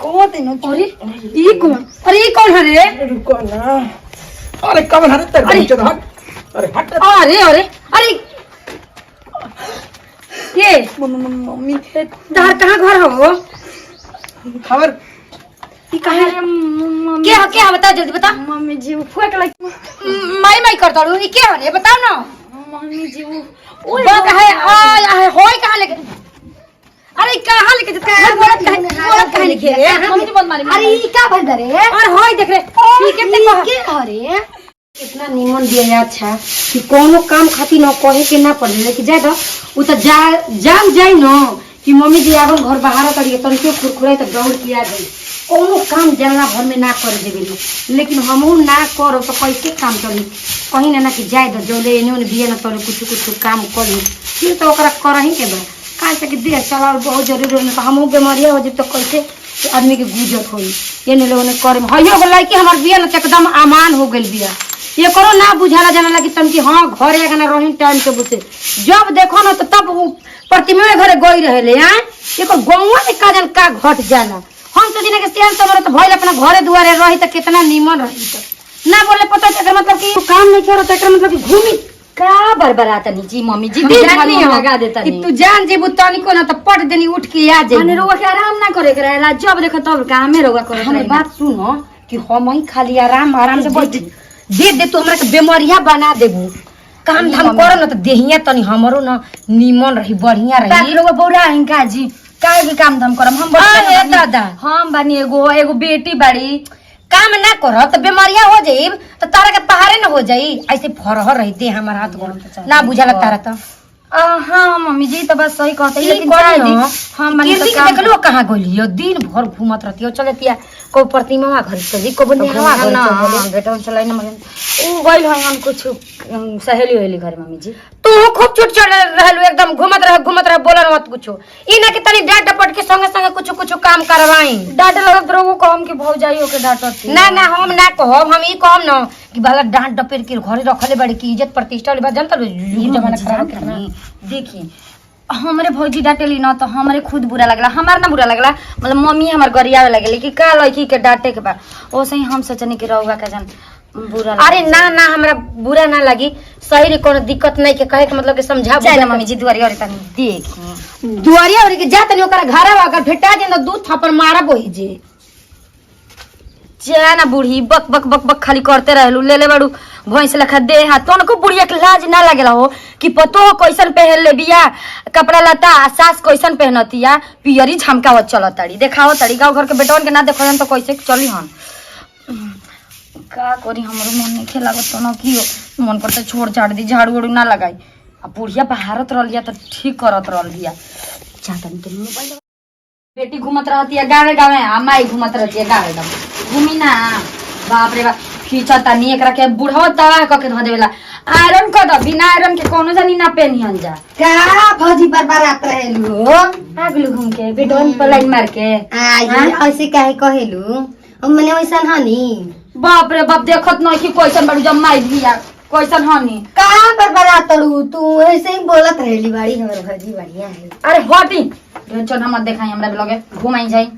कौन तीनों अरे ये कौन? अरे ये कौन है रे? रुको ना। अरे कब हट तेरे चल हट। अरे हट। अरे अरे अरे ये मम्मी तार कहाँ घर हो? खबर ये कहाँ है? क्या बता जल्दी बता। मम्मी जी वो फुआ के लगी माई माई करता हूँ। ये क्या है बताओ ना। मम्मी जी वो वो कहाँ है? आय होय कहाँ लेके? अरे कहाँ लेके जाता है? बोलत कहाँ लेके रे? मम्मी जी बोल मारी। अरे ये क्या भर रे? अरे होय देख रे। ठीक है ते के अरे इतना निमन दिया अच्छा कि कोनो काम खातिर न कहे के ना पड़े लेकिन जाए तो उ तो जान जाई न कि मम्मी जी आगन घर बाहर करिए तनिको खुरखुराई तो दौड़ किया जाई कोनो काम जानला भर में ना कर देबे लेकिन हमहू ना करो तो कैसे काम चली कहीं ना कि जाए तो जोले एने ओने बिया ना तोले कुछ काम कर फिर तो ओकरा करही के बा काहे से कि देह चलाल बहुत जरूरी है तो हमहू बीमारिया हो जब तो कैसे आदमी के गुजर होई ये ने लोग ने करे हइयो गलाई कि हमर बिया न एकदम आमान हो गेल बिया ये करो ना बुझाला जाना लगी तन की हां घरे आना रही टाइम के बुझे जब देखो ना तो तब प्रतिमा घरे गई रहले हैं ये को गौवा में का जन का घट जाला हम तो दिन के सियान समर तो भइल अपना घरे दुआरे रही त कितना नीमन रही त ना बोले पता एकर मतलब कि काम नहीं करो त एकर मतलब कि घूमी का बरबराता नहीं जी मम्मी जी दिन भर में लगा देता नहीं तू जान जेबू तनिको ना त पट देनी उठ के आ जाई माने रोवा के आराम ना करे के रहेला जब देखो तब कामे रोवा करे हमर बात सुनो कि हम ही खाली आराम से बैठ दे तू हमरा के बेमारिया बना देबू काम धाम करो ना तो देहिया तनी हमरो ना नीमन रही बढ़िया रही रोवा बौरा हिंका जी काहे के काम धाम करम हम अरे दादा हम बानी एगो बेटी बाड़ी काम ना करो तो बेमारिया हो जाई तो तारा के पहाड़े ना हो जाई ऐसे फरहर रही दे हमर हाथ गोड़ ना बुझाला तारा तो हाँ मम्मी जी तो बस सही कहते ई लेकिन कौन दी हो? हम माने तो कीर्ति के देखलो कहाँ गइलियो दिन भर घूमत रहती हो चलतिया को प्रतिमा घर चली को बनेवा घर चली बेटा चलाई ना मगन उ गइल है हम कुछ सहेली होली घर मम्मी जी तू खूब छुट चढ़ रहलू एकदम घूमत रह बोलर मत कुछो ई ना कि तनी डांट डपट के संगे संगे कुछ काम करवाई डांटे लगत रहो कहम के भौजाई के डांटत ना ना हम ना कहब हम ई कहब ना कि बाला डांट डपेट के घरे रखले बड़ी की इज्जत प्रतिष्ठा वाली बात जानता लो जमाना खराब करना देखी हमरे भौजी डांटेली ना तो हमरे खुद बुरा लगला हमार ना बुरा लगला मतलब मम्मी हमर गरियावे लगेली कि का लड़की के डांटे के बा ओसे ही हम सोचनी कि रहुआ का जन बुरा अरे ना ना हमरा बुरा ना लगी सही रे कोनो दिक्कत नहीं के कहे के मतलब के समझा चाहे मम्मी जी दुआरी और तनी देखी दुआरिया और के जा तनी ओकरा घर अगर भेटा दे तो दूध थप्पड़ मारा बोही जे जा ना बूढ़ी बक बक बक बक खाली करते रहलू ले बाड़ू भैंस लखा दे हाथ तो को बुढ़िया के लाज ना लगेला हो कि पतो हो कैसन पहन ले बिया कपड़ा लता सास कैसन पहनतिया पियरी झमकावत चलताड़ी देखावत ताड़ी गांव घर के बेटवन के ना देखन तो कैसे चली हन का करी हमरो मन नहीं खेलागत तो न कियो मन करते छोड़ छाड़ दी झाड़ू उड़ू ना लगाई अब बुढ़िया बहारत रहलिया तो ठीक करत रहलिया चाहता नहीं तो मोबाइल बेटी घूमत रहती है गावे गावे आ माई घूमत रहती है गावे गावे घूमी ना बाप रे बाप खींचता नहीं एकरा के बुढ़वा तवा क के ध देवेला आयरन क द बिना आयरन के कोनो जानी ना पेनियन जा का भौजी बरबरात रहेलू आगलू घूम के बेटवन पर लाइन मार के आई ऐसे काहे कहेलू हम मने वैसन हनी बाप रे बाप देखत नहीं कि कैसन बड़ी जब माई दिया कैसन हनी का बरबरात तड़ू तू ऐसे ही बोलत रहेली बाड़ी हमर भौजी बढ़िया है अरे हटी टेंशन मत देखाई हमरा लगे घुमाई जाई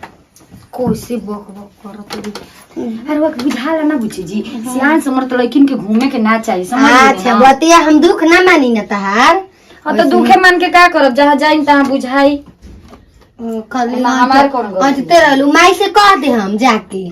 कोसे बक बक करत अरे वो बुझाला ना बुझी जी सियान समर तो लड़किन के घूमे के ना चाहिए समझ अच्छा बतिया हम दुख ना मानी ना तहार हाँ तो दुखे मान के का करब जहाँ जाई तहाँ बुझाई खाली हमारे कौन गलती? अंत रहलू माई से कह दे हम जाके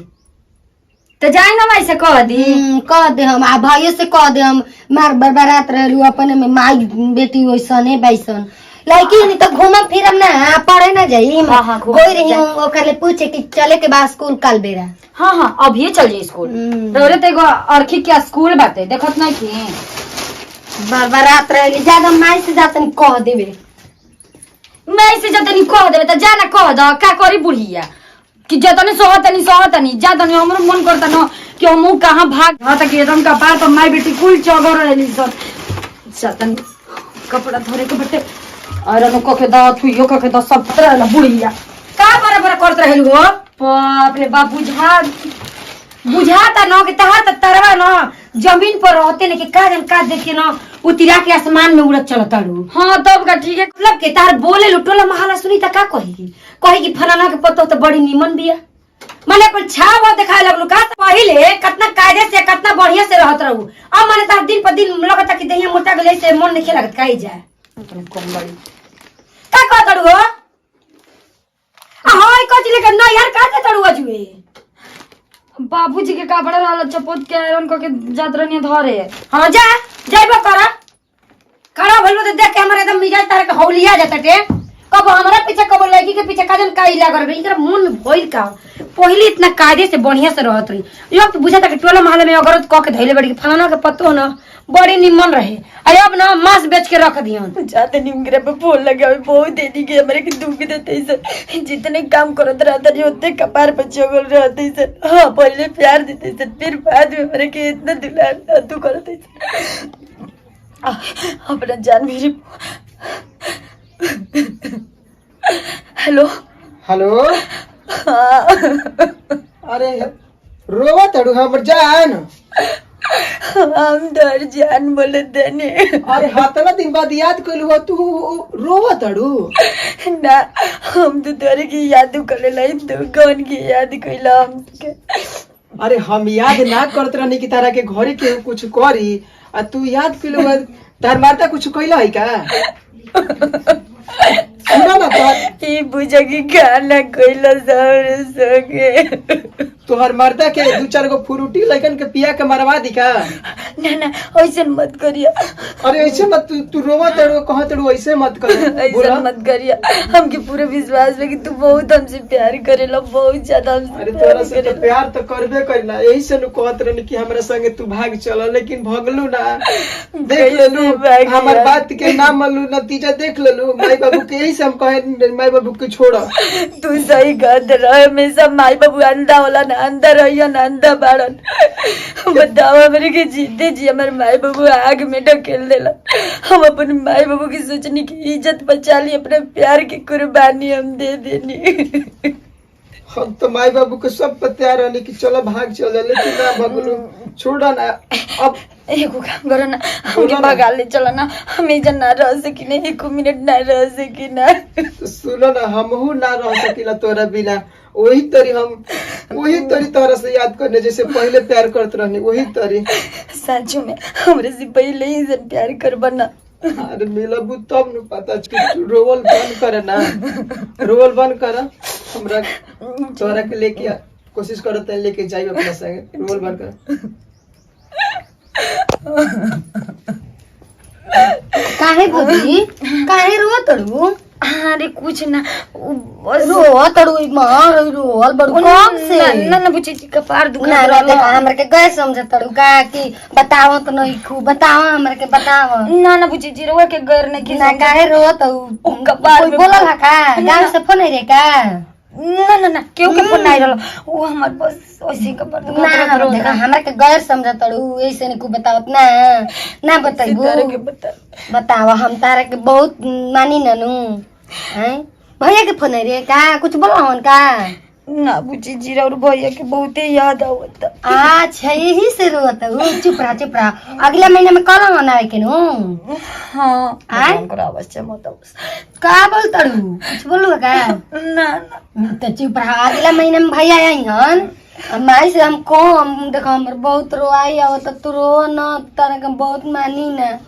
तो जाई ना माई से कह दी कह दे हम आ भाइयों से कह दे हम मार बरबरात रहलू अपने में माई बेटी वैसन है बैसन लड़की नहीं तो घूमम फिरम ना पढ़े ना जाई हाँ, कोई रही हूँ ओकर ले पूछे कि चले के बाद स्कूल कल बेरा हाँ हाँ अभी चल जाई स्कूल रोरे तो एगो अरखी क्या स्कूल बाटे देखत नहीं की बरबरात रहली ज्यादा माई से जातन कह देवे मैं से जतनी कह देवे तो जाना कह द का करी बुढ़िया कि जतनी सोहतनी जातनी हमरो मन करता न कि हमहू कहाँ भाग हाँ तक एकदम का पार तो माई बेटी कुल चौगर रहली सब जतनी कपड़ा धरे के बटे आयरन को के द थुइयो को के द सब तरह बुढ़िया का बराबर करत रहलू हो बाप रे बाप बुझाता न कि तहार त तरवा न जमीन पर रहते न कि का जन का देख के न उतिरा के आसमान में उड़त चलत तारू हां तब का ठीक है मतलब के तार बोले लुटोला महाला सुनी त का कहेगी कहेगी फलाना के पतो त बड़ी निमन बिया मैंने अपन छाव दिखाए लगलू का पहिले कितना कायदे से कितना बढ़िया से रहत रहू अब मैंने तो दिन पर दिन लगता कि दहिया मोटा गले से मन नहीं लगत काई जाए का कहत रहू हो हाय कच लेके ना यार का दे तड़ू अजुए बाबूजी के कपड़ा रहल चपोत के आयरन को के जात रहनी धरे। हां जा जाइबो करा खड़ा भइल तो देख के हमरे एकदम मिजाज तारे के हौलिया जाता टे कब हमरा पीछे कब लड़की के पीछे काजन का इला कर गई इनका मन में भइल का पहले इतना कायदे से बढ़िया से रहत रही अब तो बुझाता कि टोला मोहल्ला में अगर क के धइले बड़ी फलाना के पत्तो ना बड़ी निमन रहे अरे अब ना मांस बेच के रख दियन जाते निमगरे पे फोन लगे बहुत देनी के हमरे के दुख देते से जितने काम करत रहता नहीं उतने कपार पे चोगल रहते से। हां पहले प्यार देते से फिर बाद में हमरे के इतना दुलार तू करते से अपना जान मेरी। हेलो हेलो अरे रोवा तड़ू हमर जान हम डर जान बोले देने। अरे हाथना दिन बाद याद कइलू तू रोवा तड़ू ना हम तो तोरे की याद करे लाई तू कौन की याद कइला हम के। अरे हम याद ना करत रहनी कि तारा के घरे के कुछ करी आ तू याद कइलू तार मारता कुछ कइला है का सुना ना ई बुझा की गाना कइला सारे संगे तोहर मर्दा के 2-4 गो फ्रूटी लइकन के पिया के मरवा दी का। ना ना ऐसे मत करिया। अरे ऐसे मत तू रोवा तड़ो कहां तड़ो ऐसे मत कर ऐसे मत करिया हमके पूरे विश्वास है कि तू बहुत हमसे प्यार करेला बहुत ज्यादा हमसे। अरे तोरा से तो प्यार तो करबे करना यही से नु कहत रहनी कि हमरा संगे तू भाग चल लेकिन भगलू ना देख लेलू हमर बात के ना मानलू नतीजा देख लेलू माई बाबू के यही से हम कहे माई बाबू के छोड़ा। तू सही कहत रहे हमेशा माई बाबू अंधा होला ना अंदर रहियो ना अंधा बाड़न बताओ हमरे के जीते जी हमारे माई बाबू आग में ढकेल देला। हम अपने माई बाबू की सोचनी की इज्जत बचा ली अपने प्यार की कुर्बानी हम दे देनी। हम तो माई बाबू के सब पता रहनी कि चलो भाग चल लेकिन ना भगलू छोड़ा ना। अब एगो काम करो ना हमके भगा ले चलो ना हम इधर ना रह सकी ना 1 मिनट ना रह सकी ना। तो सुनो ना हमहू ना रह सकीला तोरा बिना वही तरी तोरा से याद करने जैसे पहले प्यार करत रहनी वही तरी। सच में हमरे से पहले ही से प्यार करबा ना। अरे मिलबू तब न पता तू रोवल बंद कर ना रोवल बंद कर हमरा तोरा के लेके कोशिश करत है लेके जाई अपना संगे रोवल बंद कर। काहे भौजी काहे रो तड़ू अरे कुछ ना रो तड़ू मार रोल बड़ू कब से ना ना बुची का पार दुखा ना रे देखा हमरे के गए समझ तड़ू का कि बताओ तो नहीं खूब बताओ हमरे के बताओ ना ना बुची जी रोवा के घर ने की ना काहे रो तू कपार कोई बोलल है का गांव से फोन रे का ना ना ना क्यों के फोन नहीं रहलो वो हमार बस ऐसे कपार ना देखा हमरे के गैर समझ तड़ू ऐसे नहीं खूब बताओ ना ना बताइबू के बताओ हम तारा के बहुत मानी ननू हैं भैया के फोन रे का कुछ बोला हन का ना बुची जी और भैया के बहुते याद आवत। अच्छा यही से रोत चुप रहा अगले महीने में कल आना के नु हां आय कर अवश्य मत का बोल तड़ू कुछ बोलू का ना ना तो चुप रहा अगला महीने में भैया आई हन माई से हम देखो हमर बहुत रोआई आवत तू रो न तारा के बहुत मानी ना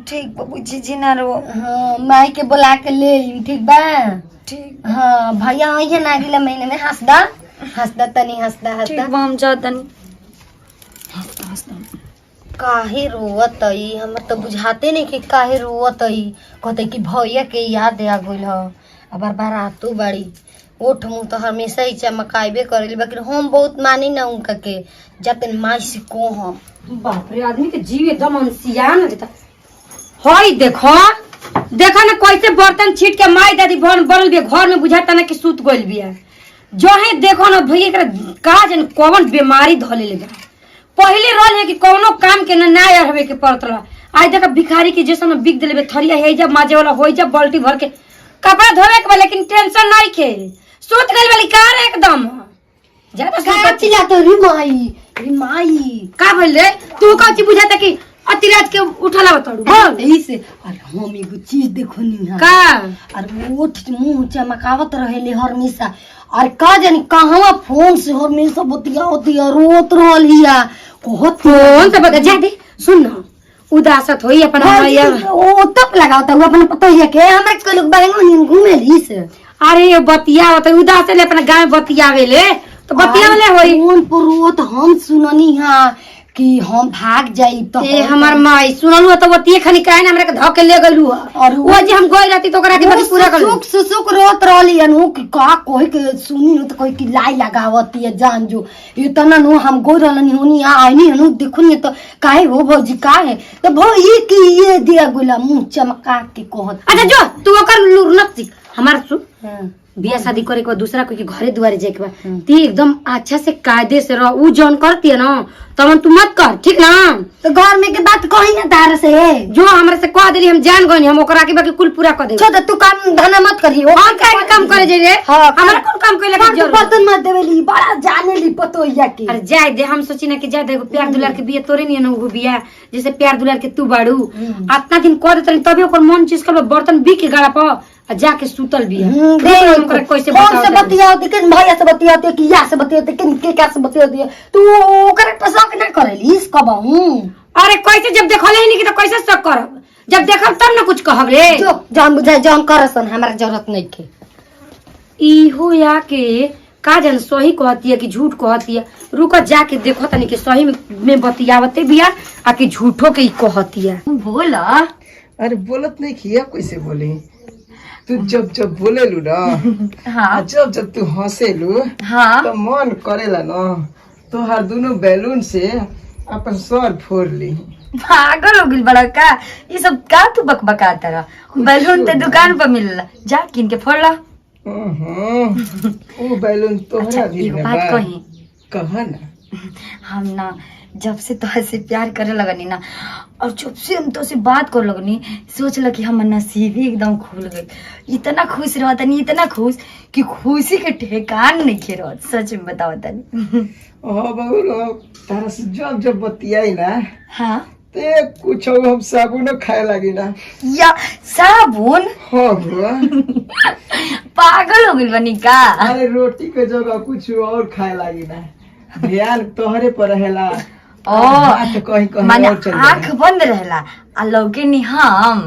ठीक बाबूजी जी ना रो। हाँ माई के बुला के ले ठीक बा ठीक हाँ भैया आई है ना अगले महीने में हंसदा तनी हंसदा ठीक हम जातनी काहे रोवत आई हमर तो बुझाते नहीं कि काहे रोवत आई कहते कि भैया के याद आ गइल ह अब बार आतू बाड़ी ओठ मुंह तो हमेशा ही चमकाइबे करेली लेकिन हम बहुत मानी ना उनका के जतन माई से को हम बाप रे आदमी के जीव एकदम अनसिया न देता हई देखो ना कैसे बर्तन छीट के माई दादी बनल बिया घर में बुझाता ना कि सूत गइल बिया जो है देखो ना भैया एकरा का जन कौन बीमारी धले ले पहले रहल है कि कोनो काम के ना रहबे के पड़त रहा आज देखा भिखारी के जैसा बिक देले थरिया है जब माजे वाला होई जब बाल्टी भर के कपड़ा धोवे के लेकिन टेंशन नहीं खे सूत गइल वाली कार एकदम ज्यादा का चिल्ला तो री माई का बोल रे तू का ची बुझाता कि अतिराज के उठला बताड़ू हाँ, यही से अरे हम एगो चीज देखो नहीं का अरे ओठ मुंह चमकावत रहेले हमेशा और का जानी कहवा फोन से हमेशा बतिया रोत रहल हिया कहत फोन से बता जा दे सुन ना उदासत होई अपन हमारा ओ तब लगावता हुआ अपन पता है के हमरा के लोग बैंगन घूमे ली से अरे बतिया होता उदास ले अपना गांव बतियावे ले तो बतियावले होई फोन पर रोत हम सुननी हां कि हम भाग जाई तो ए हमर माई सुनलु तो बतिये खनी काहे ना हमरा के धके ले गइलु और वो जे हम गई रहती तो ओकरा के बती पूरा कर सुसुक रोत रहली अनु कि का कोई के सुनी न तो कोई की लाई लगावती है जान जो इतना नु हम गई रहनी होनी आईनी हनु देखुनी तो काहे हो भौजी काहे तो भौजी की ये दिया गुला मुंह चमका के कहत अच्छा जो तू ओकर लूर न सीख हमार सुन बियाह शादी करे के दूसरा कोई के घरे दुआरे जाए के बा ती एकदम अच्छा से कायदे से रह उ जौन करती है ना तमन तू मत कर ठीक ना तो घर में के बात कही ना तार से जो हमरा से कह देली हम जान गनी हम ओकरा के बाकी कुल पूरा कर दे छोड़ तू काम धना मत करी हम काहे के काम करे जे रे हमरा कौन काम कइला के जरूरत बर्तन मत देवेली बड़ा जाने ली पतो या के अरे जाय दे हम सोची ना कि जाय दे प्यार दुलार के बिया तोरे नहीं न बिया जैसे प्यार दुलार के तू बाड़ू इतना दिन कर देतनी तभी ओकर मन चीज कर बर्तन बी के गाड़ा पर जाके सुतल बिया कैसे बतियाते के भैया से बतियाते कि या से बतियाते के क्या से बतियाते तू ओकर पर शक ना करेली इस कबहू अरे कैसे जब देखले ही नहीं कि तो कैसे शक करब जब देखब तब ना कुछ कहब रे जो जान बुझाए जान करसन हमरा जरूरत नहीं के ई हो या के का जन सही कहती है कि झूठ कहती है रुको जाके देखो तनी कि सही में बतियावते बिया आ कि झूठो के ई कहती है बोला अरे बोलत नहीं किया कैसे बोली तू जब जब बोलेलू ना हाँ जब तू हंसेलू हाँ तो मन करेला ना तोहार दोनों बैलून से अपन सर फोड़ ली पागल हो गई बड़ा का ये सब का तू बकबकाता रहा बैलून तो दुकान पर मिलला जा किन के फोड़ ला वो बैलून तोहरा भी एगो में बात बा। कही कहा ना हम ना जब से तोहसे प्यार करे लगनी ना और जब से हम तोसे बात कर लगनी सोच ल कि हमर नसीब ही एकदम खुल गई इतना खुश रहा तनी इतना खुश कि खुशी के ठेकान नहीं खे रहा सच में बताओ तनी हाँ बबुल तारा से जब बतियाई ना हाँ ते कुछ हम साबुन खाए लगी ना या साबुन हाँ हुआ पागल हो गई बनी का अरे रोटी के जगह कुछ और खाए लगी ना ध्यान तोहरे पर रहेला हाथ कहीं कहीं माने और चल आँख बंद रहेला आ लौके नहीं हम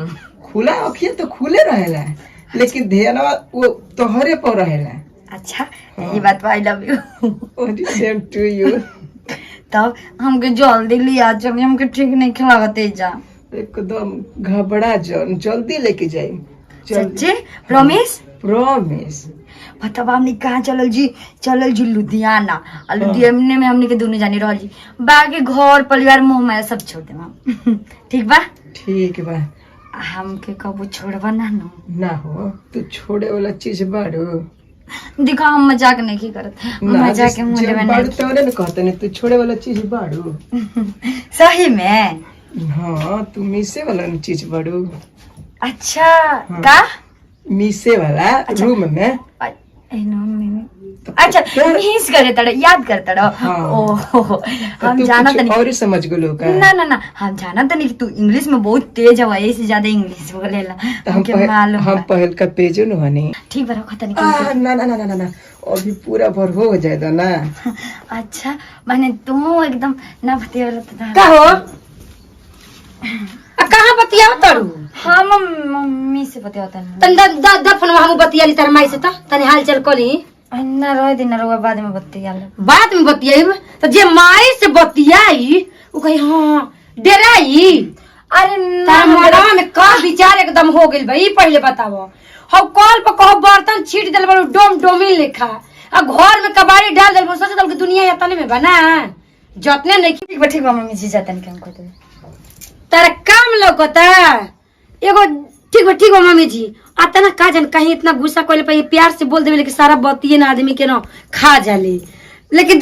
खुला अखिया तो खुले रहेला लेकिन ध्यान वो तोहरे पर रहेला अच्छा ये बात I love you same to you तब हमके जल्दी लिया चल हमके ठीक नहीं खिलावते जा एकदम घबरा जल्दी लेके जाए सच्चे प्रॉमिस प्रॉमिस बताब हमने कहाँ चलल जी लुधियाना और लुधियाना में हमने के दोनों जानी रहल जी बाकी घर परिवार मोह माया सब छोड़ देना ठीक बा ठीक बा हमके कबू छोड़बा ना हो तू छोड़े वाला चीज बाड़ू दिखा हम मजाक नहीं करत हम मजाक के मुंह में बाड़ू तोरे न कहते नहीं तू छोड़े वाला चीज बाड़ू सही में हाँ तू मीसे वाला चीज बाड़ू अच्छा का मीसे वाला रूम में अच्छा मिस करे तड़ याद कर तड़ ओहो हम जाना तनी और समझ गलो का ना हम जाना तनी तू इंग्लिश में बहुत तेज है इससे ज्यादा इंग्लिश बोलेला हमके मालूम हम पहल का पेजो न हनी ठीक बा रखो तनी ना अभी पूरा भर हो जाएगा ना अच्छा माने तू एकदम ना बतियाला का हो कहाँ बतिया तरू हाँ मम्मी से बतियाता तन दफन हम बतियाली तार माई से तनी हाल चाल करी ना रह दिन रहुआ बाद में बतियाला बाद में बतियाई तो जे माई से बतियाई वो कही हाँ डेराई अरे तार मनवा में का विचार एकदम हो गइल भाई पहले बताओ हम कॉल पर कहो बर्तन छीट देल बड़ो डोम डोमिल लिखा आ घर में कबाड़ी डाल देल सोच दल के दुनिया यतने में बना जतने नहीं ठीक बा मम्मी जी जातन के हमको दे तारा काम लौकता एगो ठीक बा मम्मी जी आता ना का जन कहीं इतना गुस्सा कोले पे प्यार से बोल देवे लेकिन सारा बतिये ना आदमी के ना खा जाले लेकिन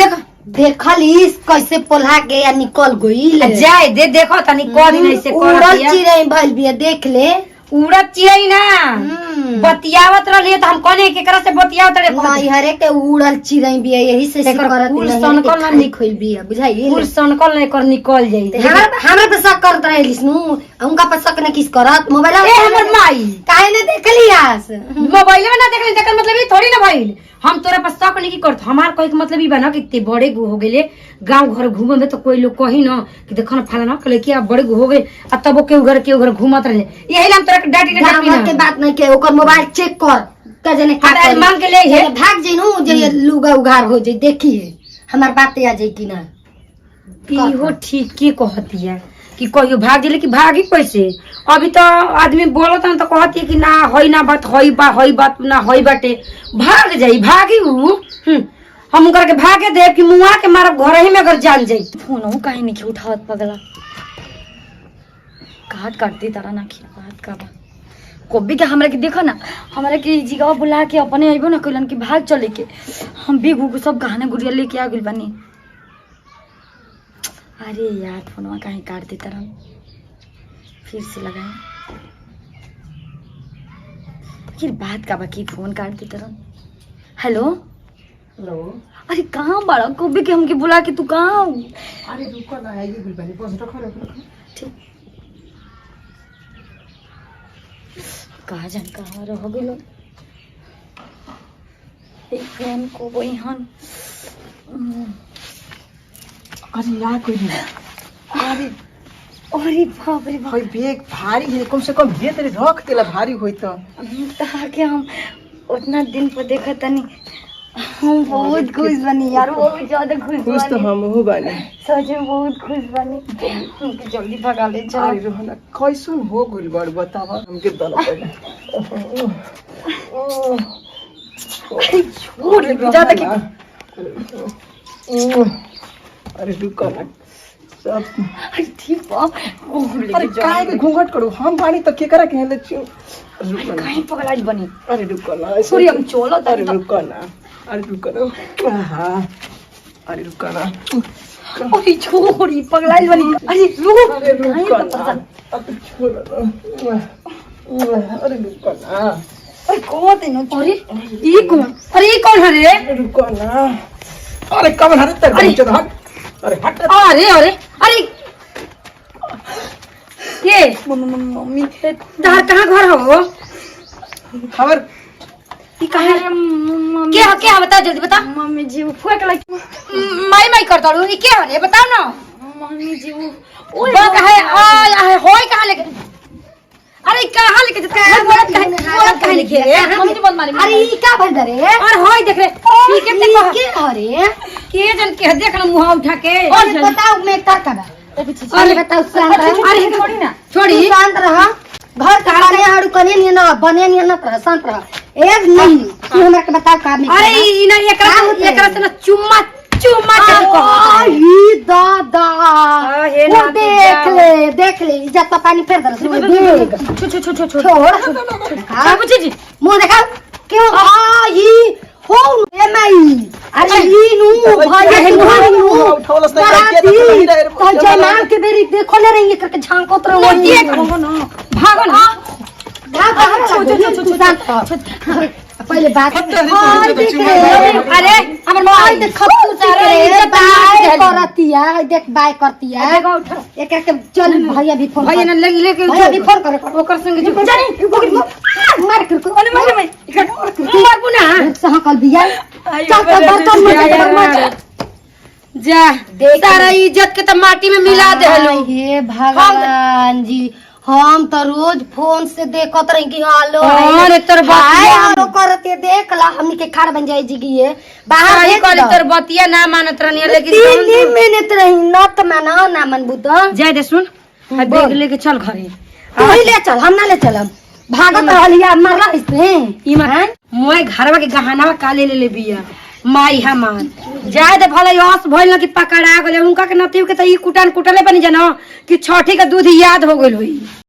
देखली कैसे पोल्हा के या निकल गई जाए दे देखो तनी कौन नहीं से उड़ल चिड़ै भइल बिया देख ले उड़त चिड़ै ना बतियावत रहली तो हम कहने केकरा से बतियावत रे नहीं हरे के उड़ल चिड़ै भी है, यही से करत कुल नहीं सनकल ना नहीं खोल भी है बुझाई कुल सनकल नहीं कर निकल जाई हमरा पे शक करत रहे लिसनु उनका पे शक न किस करत मोबाइल ए हमर माई काहे ने देखलियास मोबाइल में ना देखले देकर मतलब ई थोड़ी ना भइल हम तोरा पर शक नहीं करत हमार कहे के मतलब ई बना कि ते बड़े गो हो गेले गांव घर घूमे में तो कोई लोग कही ना कि देखो ना फलाना कले कि आप बड़े गो हो गए आ तब के घर घूमत रहे यही ला हम तोरा के डाटी ना गांव के बात नहीं के ओकर मोबाइल चेक कर का जने का अरे मांग के ले हे भाग जइनु जे लुगा उघार हो जाई देखिए हमार बात आ जाई कि ना इहो ठीक के कहती है कि कहियो भाग गेले कि भागी कैसे अभी तो आदमी बोलत तो कहती है कि ना हई ना बात हई बात ना हई बाटे भाग जाई भागी उ हम उनकर के भागे दे कि मुआ के मारब घर ही में अगर जान जाई फोन काहे नहीं उठावत पगला काट काटती तारा ना बात का कोबी के हमरा के देखो ना हमरा के जिगावा बुला के अपने आइबो ना कइलन कि भाग चले के हम भी घुगु सब गहना गुड़िया लेके आ गइल बानी अरे यार फोनवा कहीं काट देता रहा फिर से लगाए फिर बात का बाकी फोन काट देता रहा हेलो अरे कहाँ बड़ा कोबी के हमके बुला के तू कहाँ अरे रुको ना आइए गुलबानी बस रखो ठीक कहाँ जान कहाँ रह गेलो फोन को वही हन अरे यार कोई नहीं अरे अरे बाप रे बाप भाई बैग भारी है कम से कम ये तेरे रख देला भारी होई तो के हम उतना दिन पर देखा तनी हम बहुत खुश बनी यार बहुत ज्यादा खुश तो हम हो बानी सच में बहुत खुश बनी हमके जल्दी भगा ले चल अरे रोहना कैसन हो गइल बड़ बतावा हमके दल पड़े छोड़ दे ज्यादा की अरे रुको ना सब अरे ठीक बा अरे काहे के घूंघट करू हम पानी तो केकरा के हेले छु रुको ना कहीं पगला बनी अरे रुको ना सॉरी हम चलो अरे रुको ना अरे रुको ना हां अरे रुको ना अरे छोड़ी पगला बनी अरे रुको अरे रुको ना अब छोड़ ना अरे रुको ना अरे कौन है ना अरे ये कौन है रे रुको ना अरे कमल हरे तेरे नीचे हट अरे हट अरे अरे अरे ये मम्मी तार कहाँ घर हो खबर ये कहाँ है मम्मी क्या बता जल्दी बता मम्मी जी वो फुक लगी माई करता हूँ ये क्या है बताओ ना मम्मी जी वो है होय कहाँ लेके अरे कहाँ लेके कहाँ लिखे मम्मी जी मत मारी अरे ई का भर दरे और होय देख रे ठीक है के हरे के जन के देख ना मुंह उठा के और बताओ मैं का करा अरे बताओ शांत रह अरे छोड़ी ना छोड़ी शांत रह घर का बने हाड़ू कने नहीं ना बने नहीं ना रह शांत रह एक नहीं तू हमरा के बताओ का में अरे ई ना एकरा से ना चुम्मा चल को ई दादा हे वो ना देख ले इज्जत का पानी फेर दे छोड़ छोड़ जी मुंह देखा क्यों ई हो ए माई अरे ई नु भाई नु उठावलस नहीं के तो नहीं रहे कौन जमाल के बेरी देखो ले रही करके झांकोत रहो भागो ना भाग पहले बात अरे हमर माई देख करतिया देख बाय करतिया एक के चल भैया भी फोन भैया ने लेके भैया भी फोन करे ओकर संग जो जानी मार कर अरे मार पुना सहा कल बिया चल बर्तन में जा सारा इज्जत के तो माटी में मिला दे हे भगवान जी हम तो रोज फोन से देखत रही कि हालो अरे तोर बतिया हालो करते देख ला हमनी के खाड़ बन जाई जी ये बाहर सही करे तोर बतिया ना मानत रहनी लेकिन 3 मिनट रही न त माना ना मन बुत जाय दे सुन आ बैग लेके चल घरे तू ही ले चल हम ना ले चलम भागत रहलिया मरला इसमें ई मोय घरवा के गहनावा काले ले बिया माई हमार जाय दे भले यस भइल न कि पकड़ा गेले उनका के नतीव के त ई कुटले बनी जानो कि छठी का दूध याद हो गेल होई।